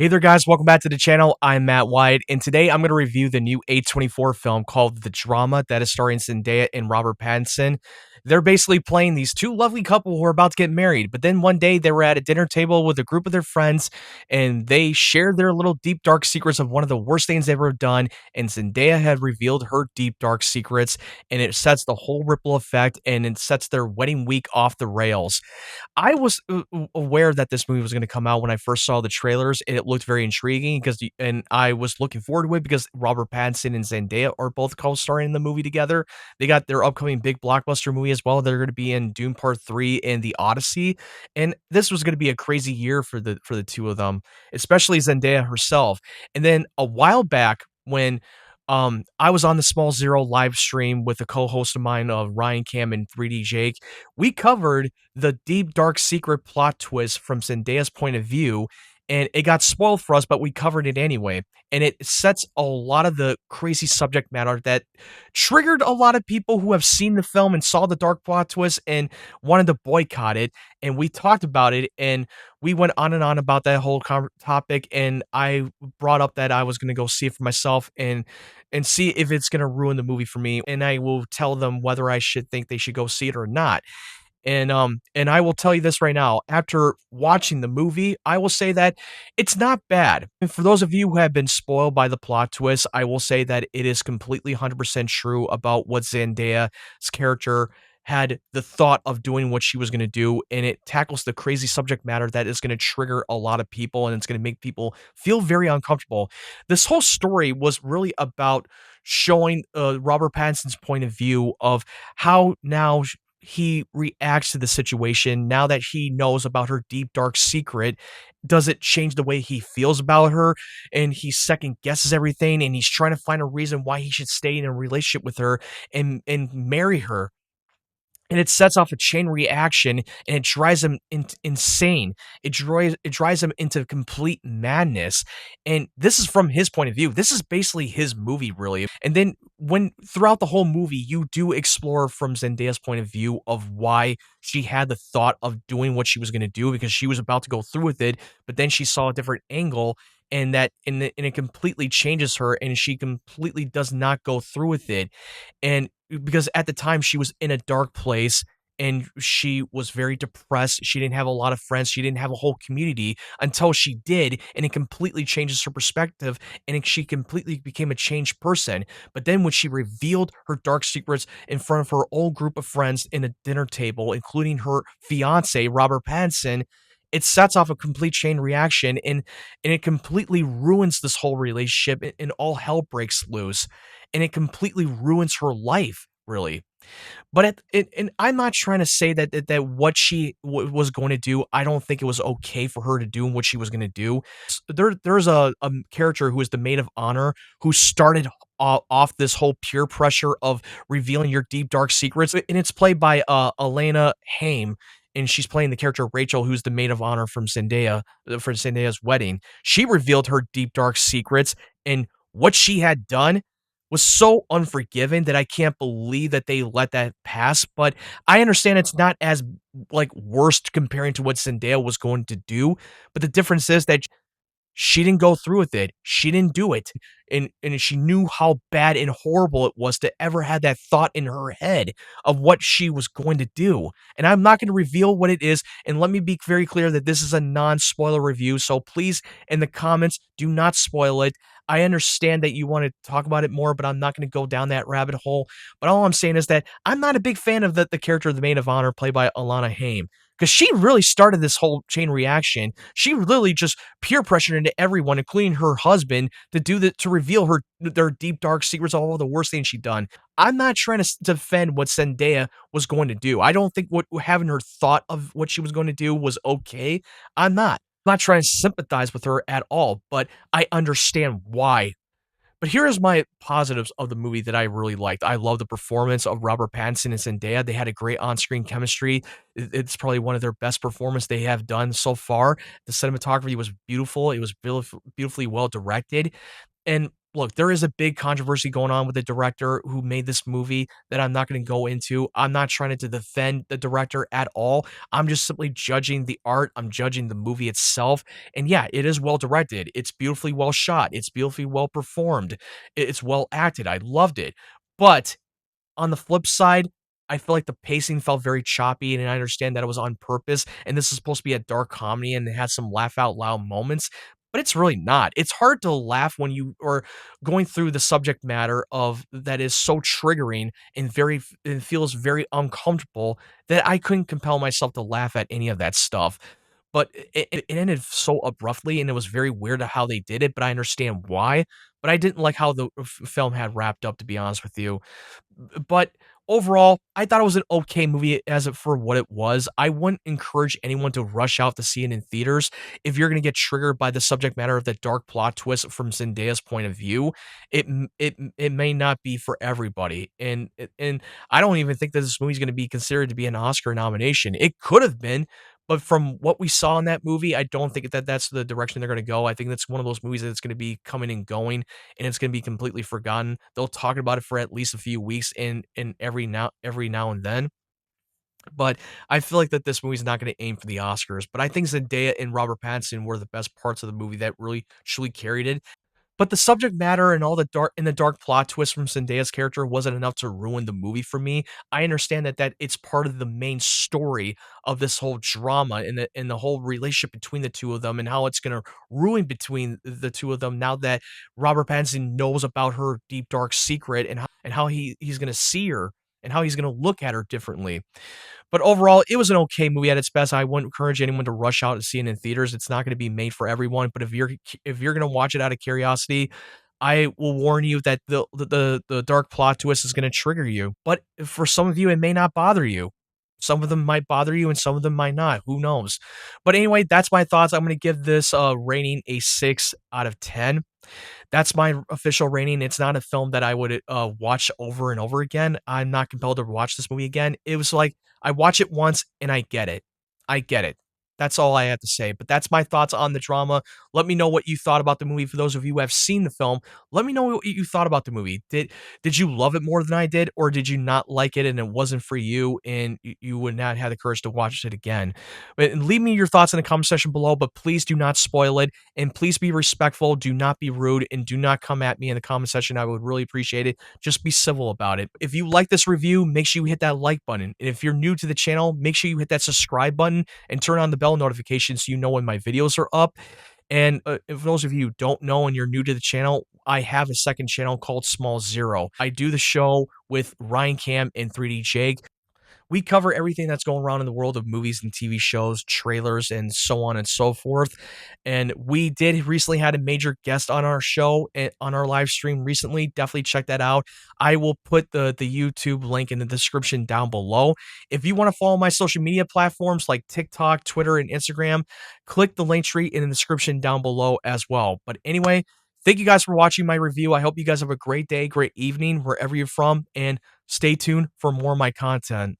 Hey there, guys. Welcome back to the channel. I'm Matt White, and today I'm going to review the new A24 film called The Drama that is starring Zendaya and Robert Pattinson. They're basically playing these two lovely couple who are about to get married, but then one day they were at a dinner table with a group of their friends, and they shared their little deep, dark secrets of one of the worst things they've ever done, and Zendaya had revealed her deep, dark secrets, and it sets the whole ripple effect, and it sets their wedding week off the rails. I was aware that this movie was gonna come out when I first saw the trailers, and it looked very intriguing and I was looking forward to it because Robert Pattinson and Zendaya are both co-starring in the movie together. They got their upcoming big blockbuster movie as well. They're gonna be in Dune Part 3 and The Odyssey, and this was gonna be a crazy year for the two of them, especially Zendaya herself. And then a while back when I was on the Small Zero live stream with a co-host of mine, Ryan Cam and 3D Jake. We covered the deep, dark secret plot twist from Zendaya's point of view, and it got spoiled for us, but we covered it anyway. And it sets a lot of the crazy subject matter that triggered a lot of people who have seen the film and saw the dark plot twist and wanted to boycott it. And we talked about it, and we went on and on about that whole topic. And I brought up that I was going to go see it for myself and see if it's going to ruin the movie for me. And I will tell them whether I should think they should go see it or not. And I will tell you this right now, after watching the movie, I will say that it's not bad. And for those of you who have been spoiled by the plot twist, I will say that it is completely 100% true about what Zendaya's character had the thought of doing what she was going to do, and it tackles the crazy subject matter that is going to trigger a lot of people, and it's going to make people feel very uncomfortable. This whole story was really about showing Robert Pattinson's point of view of how now he reacts to the situation now that he knows about her deep, dark secret. Does it change the way he feels about her? And he second guesses everything, and he's trying to find a reason why he should stay in a relationship with her and marry her. And it sets off a chain reaction, and it drives him insane. It drives him into complete madness, and this is from his point of view. This is basically his movie, really. And then when throughout the whole movie, you do explore from Zendaya's point of view of why she had the thought of doing what she was gonna do because she was about to go through with it, but then she saw a different angle, and it completely changes her, and she completely does not go through with it. And because at the time she was in a dark place and she was very depressed. She didn't have a lot of friends. She didn't have a whole community until she did, and it completely changes her perspective, and she completely became a changed person. But then when she revealed her dark secrets in front of her old group of friends in a dinner table, including her fiance, Robert Pattinson, it sets off a complete chain reaction, and it completely ruins this whole relationship, and all hell breaks loose, and it completely ruins her life, really. But and I'm not trying to say that what she was going to do, I don't think it was okay for her to do what she was going to do. There's a character who is the maid of honor who started off this whole peer pressure of revealing your deep dark secrets, and it's played by Alana Haim. And she's playing the character Rachel, who's the maid of honor from Zendaya for Zendaya's wedding. She revealed her deep dark secrets, and what she had done was so unforgiving that I can't believe that they let that pass. But I understand it's not as like worst comparing to what Zendaya was going to do. But the difference is that she didn't go through with it. She didn't do it. And she knew how bad and horrible it was to ever have that thought in her head of what she was going to do. And I'm not going to reveal what it is. And let me be very clear that this is a non-spoiler review. So please, in the comments, do not spoil it. I understand that you want to talk about it more, but I'm not going to go down that rabbit hole. But all I'm saying is that I'm not a big fan of the character of the maid of honor played by Alana Haim, because she really started this whole chain reaction. She really just peer pressured into everyone, including her husband, to reveal their deep dark secrets, all of the worst things she'd done. I'm not trying to defend what Zendaya was going to do. I don't think what having her thought of what she was going to do was okay. I'm not trying to sympathize with her at all, but I understand why. But here is my positives of the movie that I really liked. I love the performance of Robert Pattinson and Zendaya. They had a great on-screen chemistry. It's probably one of their best performances they have done so far. The cinematography was beautiful. It was beautifully well directed. And Look, there is a big controversy going on with the director who made this movie that I'm not gonna go into. I'm not trying to defend the director at all. I'm just simply judging the art, I'm judging the movie itself, and yeah, it is well directed, it's beautifully well shot, it's beautifully well performed, it's well acted, I loved it, but on the flip side, I feel like the pacing felt very choppy, and I understand that it was on purpose, and this is supposed to be a dark comedy, and it has some laugh out loud moments, but it's really not. It's hard to laugh when you are going through the subject matter of that is so triggering and very it feels very uncomfortable that I couldn't compel myself to laugh at any of that stuff. But it ended so abruptly, and it was very weird how they did it, but I understand why. But I didn't like how the film had wrapped up, to be honest with you. But overall, I thought it was an okay movie as it for what it was. I wouldn't encourage anyone to rush out to see it in theaters. If you're gonna get triggered by the subject matter of the dark plot twist from Zendaya's point of view, it may not be for everybody. And I don't even think that this movie's gonna be considered to be an Oscar nomination. It could have been, but from what we saw in that movie, I don't think that that's the direction they're gonna go. I think that's one of those movies that's gonna be coming and going, and it's gonna be completely forgotten. They'll talk about it for at least a few weeks in every now and then. But I feel like that this movie's not gonna aim for the Oscars. But I think Zendaya and Robert Pattinson were the best parts of the movie that really truly carried it. But the subject matter and all the dark plot twist from Zendaya's character wasn't enough to ruin the movie for me. I understand that it's part of the main story of this whole drama and the whole relationship between the two of them and how it's gonna ruin between the two of them now that Robert Pattinson knows about her deep dark secret and how he's gonna see her and how he's gonna look at her differently. But overall, it was an okay movie at its best. I wouldn't encourage anyone to rush out and see it in theaters. It's not gonna be made for everyone, but if you're gonna watch it out of curiosity, I will warn you that the dark plot twist is gonna trigger you. But for some of you, it may not bother you. Some of them might bother you and some of them might not. Who knows? But anyway, that's my thoughts. I'm gonna give this rating a 6 out of 10. That's my official rating. It's not a film that I would, watch over and over again. I'm not compelled to watch this movie again. It was like, I watch it once and I get it. I get it. That's all I have to say, but that's my thoughts on the drama. Let me know what you thought about the movie. For those of you who have seen the film, let me know what you thought about the movie. Did you love it more than I did, or did you not like it and it wasn't for you and you would not have the courage to watch it again? But leave me your thoughts in the comment section below, but please do not spoil it. And please be respectful, do not be rude, and do not come at me in the comment section. I would really appreciate it. Just be civil about it. If you like this review, make sure you hit that like button. And if you're new to the channel, make sure you hit that subscribe button and turn on the bell notification so you know when my videos are up. And if those of you who don't know and you're new to the channel, I have a second channel called Small Zero. I do the show with Ryan Cam and 3D Jake. We cover everything that's going around in the world of movies and TV shows, trailers, and so on and so forth. And we did recently had a major guest on our show on our live stream recently. Definitely check that out. I will put the YouTube link in the description down below. If you want to follow my social media platforms like TikTok, Twitter, and Instagram, click the link tree in the description down below as well. But anyway, thank you guys for watching my review. I hope you guys have a great day, great evening, wherever you're from, and stay tuned for more of my content.